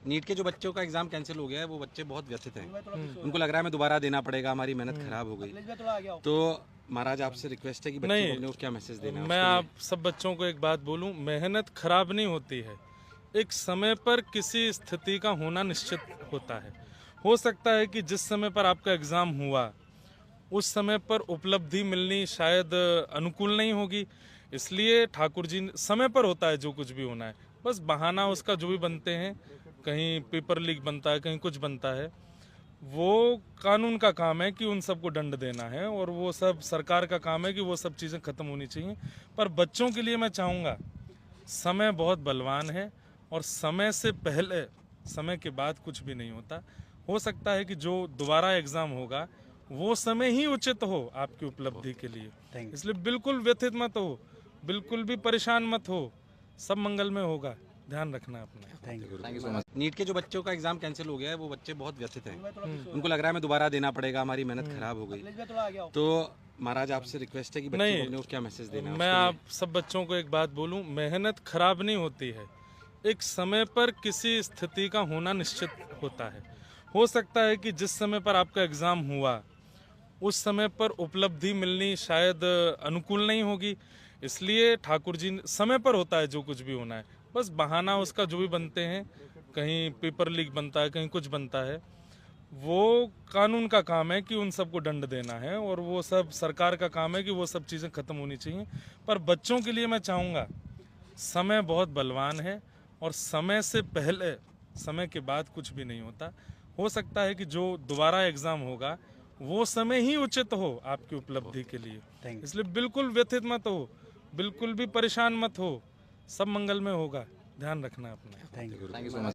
NEET के जो बच्चों का एग्जाम कैंसिल हो गया है वो बच्चे बहुत व्यथित हैं। उनको लग रहा है हमें दोबारा देना पड़ेगा, हमारी मेहनत खराब हो गई। तो महाराज आपसे रिक्वेस्ट है कि बच्चों को अपने को क्या मैसेज देना है मैं उसके लिए? आप सब बच्चों को एक बात बोलूं, मेहनत खराब नहीं होती है। एक समय पर किसी स्थिति का होना निश्चित होता है। हो सकता है कि जिस समय पर आपका एग्जाम हुआ उस समय पर उपलब्धि मिलनी शायद अनुकूल नहीं होगी, इसलिए ठाकुर जी समय पर होता है जो कुछ भी होना है। बस बहाना उसका जो भी बनते हैं, कहीं पेपर लीक बनता है, कहीं कुछ बनता है, वो कानून का काम है कि उन सबको दंड देना है और वो सब सरकार का काम है कि वो सब चीज़ें खत्म होनी चाहिए। पर बच्चों के लिए मैं चाहूँगा, समय बहुत बलवान है और समय से पहले, समय के बाद कुछ भी नहीं होता। हो सकता है कि जो दोबारा एग्जाम होगा वो समय ही उचित हो आपकी उपलब्धि के लिए, इसलिए बिल्कुल व्यथित मत हो, बिल्कुल भी परेशान मत हो, सब मंगल में होगा। ध्यान रखना अपना। Thank you so much. NEET के जो बच्चों का एग्जाम कैंसिल हो गया है वो बच्चे बहुत व्यथित हैं। उनको लग रहा है हमें दोबारा देना पड़ेगा, हमारी मेहनत खराब हो गई। तो महाराज आपसे रिक्वेस्ट है कि बच्चों को अपने को क्या मैसेज देना है मैं उसके लिए? आप सब बच्चों को एक बात बोलूं, मेहनत खराब नहीं होती है। एक समय पर किसी स्थिति का होना निश्चित होता है। हो सकता है कि जिस समय पर आपका एग्जाम हुआ उस समय पर उपलब्धि मिलनी शायद अनुकूल नहीं होगी, इसलिए ठाकुर जी समय पर होता है जो कुछ भी होना है। बस बहाना उसका जो भी बनते हैं, कहीं पेपर लीक बनता है, कहीं कुछ बनता है, वो कानून का काम है कि उन सबको दंड देना है और वो सब सरकार का काम है कि वो सब चीज़ें खत्म होनी चाहिए। पर बच्चों के लिए मैं चाहूँगा, समय बहुत बलवान है और समय से पहले, समय के बाद कुछ भी नहीं होता। हो सकता है कि जो दोबारा एग्जाम होगा वो समय ही उचित हो आपकी उपलब्धि के लिए, इसलिए बिल्कुल व्यथित मत हो, बिल्कुल भी परेशान मत हो, सब मंगल में होगा। ध्यान रखना अपना। Thank you so much.